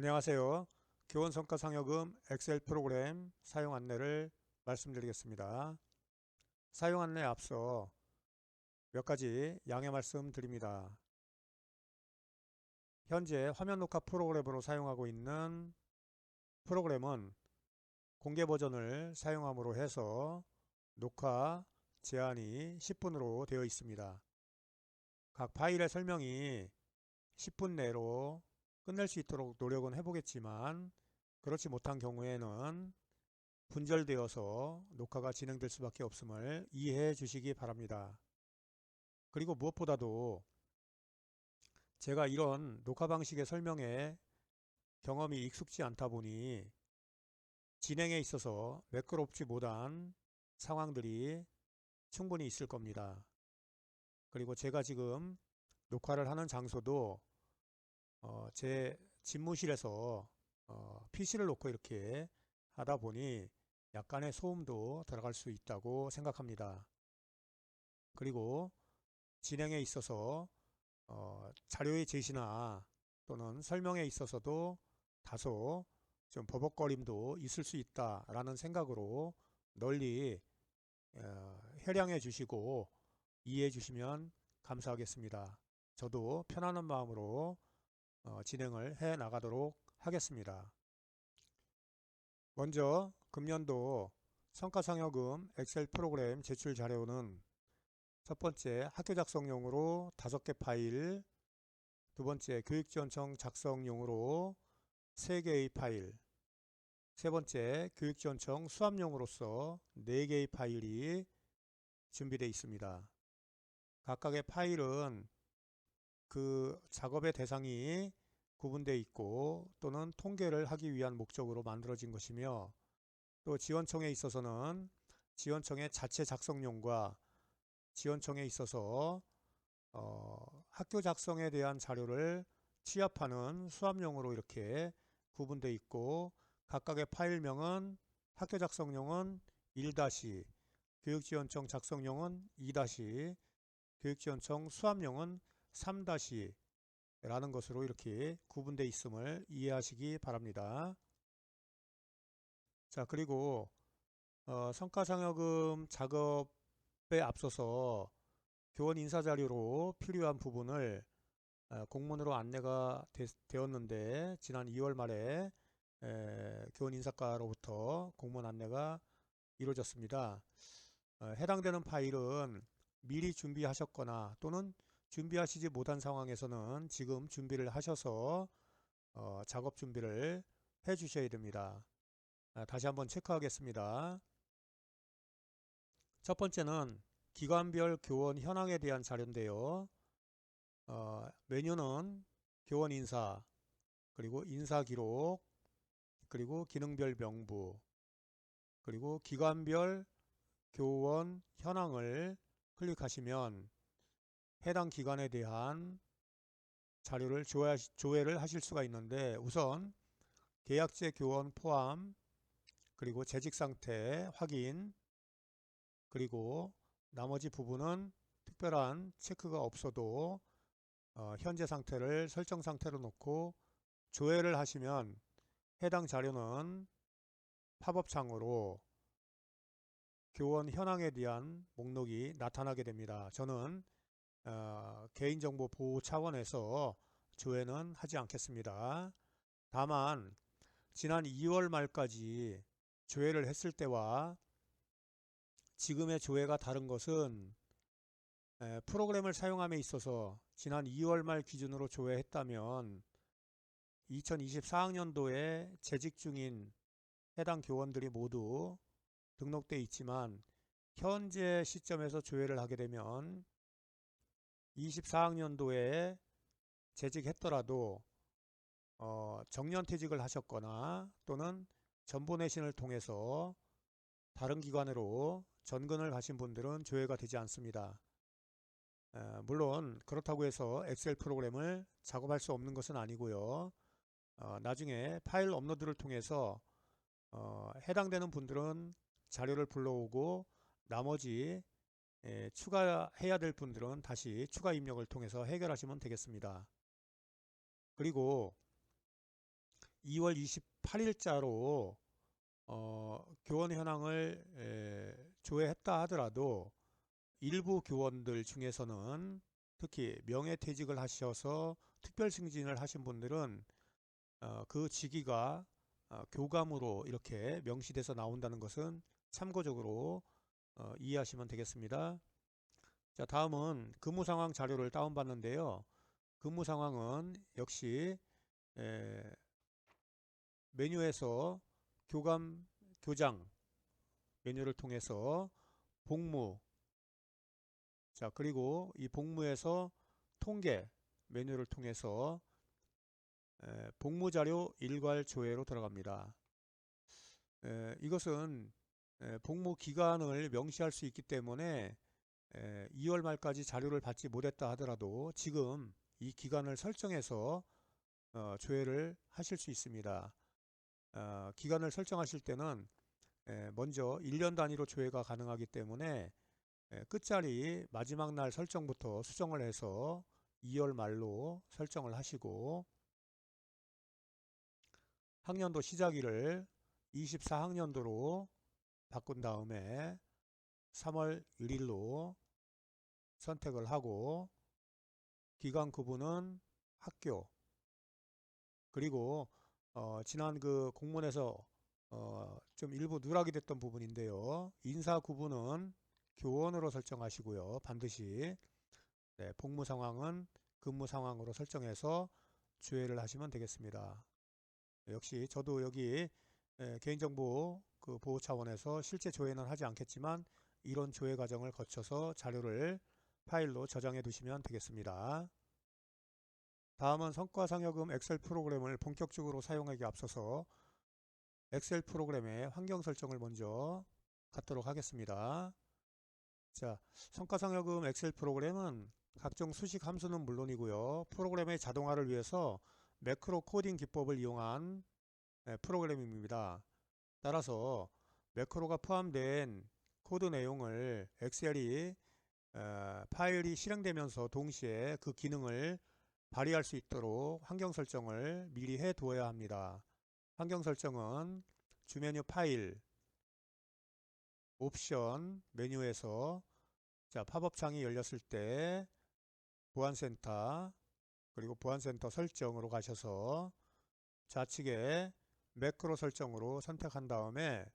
안녕하세요. 교원성과상여금 엑셀 프로그램 사용 안내를 말씀드리겠습니다. 사용 안내에 앞서 몇 가지 양해 말씀 드립니다. 현재 화면 녹화 프로그램으로 사용하고 있는 프로그램은 공개 버전을 사용함으로 해서 녹화 제한이 10분으로 되어 있습니다. 각 파일의 설명이 10분 내로 끝낼 수 있도록 노력은 해보겠지만 그렇지 못한 경우에는 분절되어서 녹화가 진행될 수밖에 없음을 이해해 주시기 바랍니다. 그리고 무엇보다도 제가 이런 녹화 방식의 설명에 경험이 익숙지 않다 보니 진행에 있어서 매끄럽지 못한 상황들이 충분히 있을 겁니다. 그리고 제가 지금 녹화를 하는 장소도 제 집무실에서 PC를 놓고 이렇게 하다 보니 약간의 소음도 들어갈 수 있다고 생각합니다. 그리고 진행에 있어서 자료의 제시나 또는 설명에 있어서도 다소 좀 버벅거림도 있을 수 있다라는 생각으로 널리 협량해 주시고 이해해 주시면 감사하겠습니다. 저도 편안한 마음으로 진행을 해 나가도록 하겠습니다. 먼저 금년도 성과상여금 엑셀 프로그램 제출 자료는 첫 번째 학교 작성용으로 5개 파일, 두 번째 교육지원청 작성용으로 3개의 파일, 세 번째 교육지원청 수합용으로서 4개의 파일이 준비되어 있습니다. 각각의 파일은 그 작업의 대상이 구분되어 있고 또는 통계를 하기 위한 목적으로 만들어진 것이며, 또 지원청에 있어서는 지원청의 자체 작성용과 지원청에 있어서 학교 작성에 대한 자료를 취합하는 수합용으로 이렇게 구분되어 있고, 각각의 파일명은 학교 작성용은 1- 교육지원청 작성용은 2- 교육지원청 수합용은 3- 라는 것으로 이렇게 구분되어 있음을 이해하시기 바랍니다. 자, 그리고 성과상여금 작업에 앞서서 교원 인사자료로 필요한 부분을 공문으로 안내가 되었는데, 지난 2월 말에 교원 인사과로부터 공문 안내가 이루어졌습니다. 해당되는 파일은 미리 준비하셨거나 또는 준비하시지 못한 상황에서는 지금 준비를 하셔서 작업 준비를 해 주셔야 됩니다. 다시 한번 체크하겠습니다. 첫 번째는 기관별 교원 현황에 대한 자료인데요. 메뉴는 교원 인사, 그리고 인사 기록, 그리고 기능별 명부, 그리고 기관별 교원 현황을 클릭하시면 해당 기관에 대한 자료를 조회를 하실 수가 있는데, 우선 계약제 교원 포함, 그리고 재직 상태 확인, 그리고 나머지 부분은 특별한 체크가 없어도 현재 상태를 설정 상태로 놓고 조회를 하시면 해당 자료는 팝업창으로 교원 현황에 대한 목록이 나타나게 됩니다. 저는 개인정보 보호 차원에서 조회는 하지 않겠습니다. 다만 지난 2월 말까지 조회를 했을 때와 지금의 조회가 다른 것은, 프로그램을 사용함에 있어서 지난 2월 말 기준으로 조회했다면 2024학년도에 재직 중인 해당 교원들이 모두 등록되어 있지만, 현재 시점에서 조회를 하게 되면 24학년도에 재직했더라도 정년퇴직을 하셨거나 또는 전보내신을 통해서 다른 기관으로 전근을 하신 분들은 조회가 되지 않습니다. 물론 그렇다고 해서 엑셀 프로그램을 작업할 수 없는 것은 아니고요. 나중에 파일 업로드를 통해서 해당되는 분들은 자료를 불러오고, 나머지 추가해야 될 분들은 다시 추가 입력을 통해서 해결하시면 되겠습니다. 그리고 2월 28일자로 교원 현황을 조회했다 하더라도 일부 교원들 중에서는 특히 명예퇴직을 하셔서 특별승진을 하신 분들은 그 직위가 교감으로 이렇게 명시돼서 나온다는 것은 참고적으로 이해하시면 되겠습니다. 자, 다음은 근무 상황 자료를 다운받는데요. 근무 상황은 역시 메뉴에서 교감, 교장 메뉴를 통해서 복무, 자, 그리고 이 복무에서 통계 메뉴를 통해서 복무자료 일괄 조회로 들어갑니다. 이것은 복무 기간을 명시할 수 있기 때문에 2월 말까지 자료를 받지 못했다 하더라도 지금 이 기간을 설정해서 조회를 하실 수 있습니다. 기간을 설정하실 때는 먼저 1년 단위로 조회가 가능하기 때문에 끝자리 마지막 날 설정부터 수정을 해서 2월 말로 설정을 하시고 학년도 시작일을 24학년도로 바꾼 다음에 3월 1일로 선택을 하고 기간 구분은 학교, 그리고 지난 그 공문에서 좀 일부 누락이 됐던 부분인데요. 인사 구분은 교원으로 설정하시고요. 반드시 복무 상황은 근무 상황으로 설정해서 조회를 하시면 되겠습니다. 역시 저도 여기 개인정보 그 보호 차원에서 실제 조회는 하지 않겠지만 이런 조회 과정을 거쳐서 자료를 파일로 저장해 두시면 되겠습니다. 다음은 성과상여금 엑셀 프로그램을 본격적으로 사용하기 앞서서 엑셀 프로그램의 환경 설정을 먼저 갖도록 하겠습니다. 자, 성과상여금 엑셀 프로그램은 각종 수식 함수는 물론이고요. 프로그램의 자동화를 위해서 매크로 코딩 기법을 이용한 프로그램입니다. 따라서 매크로가 포함된 코드 내용을 엑셀이 파일이 실행되면서 동시에 그 기능을 발휘할 수 있도록 환경 설정을 미리 해 두어야 합니다. 환경 설정은 주메뉴 파일, 옵션 메뉴에서 자, 팝업 창이 열렸을 때 보안센터, 그리고 보안센터 설정으로 가셔서 좌측에 매크로 설정으로 선택한 다음에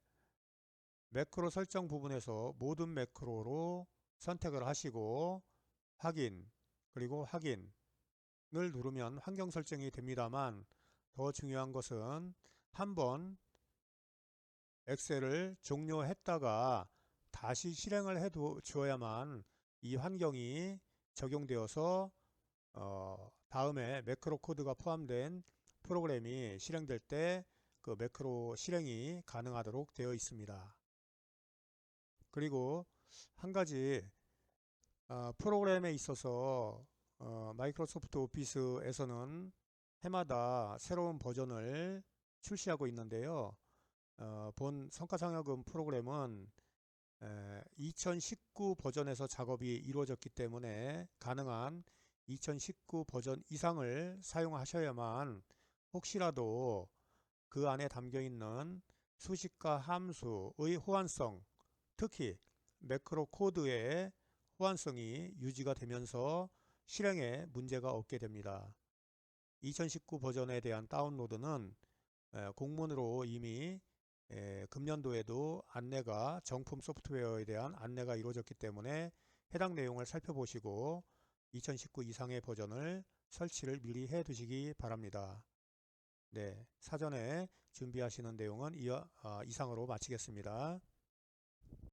매크로 설정 부분에서 모든 매크로로 선택을 하시고 확인, 그리고 확인을 누르면 환경 설정이 됩니다만 더 중요한 것은 한번 엑셀을 종료했다가 다시 실행을 해 주어야만 이 환경이 적용되어서 다음에 매크로 코드가 포함된 프로그램이 실행될 때 그 매크로 실행이 가능하도록 되어 있습니다. 그리고 한 가지 프로그램에 있어서 마이크로소프트 오피스에서는 해마다 새로운 버전을 출시하고 있는데요. 본 성과상여금 프로그램은 2019 버전에서 작업이 이루어졌기 때문에 가능한 2019 버전 이상을 사용하셔야만 혹시라도 그 안에 담겨 있는 수식과 함수의 호환성, 특히 매크로 코드의 호환성이 유지가 되면서 실행에 문제가 없게 됩니다. 2019 버전에 대한 다운로드는 공문으로 이미 금년도에도 안내가 정품 소프트웨어에 대한 안내가 이루어졌기 때문에 해당 내용을 살펴보시고 2019 이상의 버전을 설치를 미리 해 두시기 바랍니다. 네, 사전에 준비하시는 내용은 이상으로 마치겠습니다.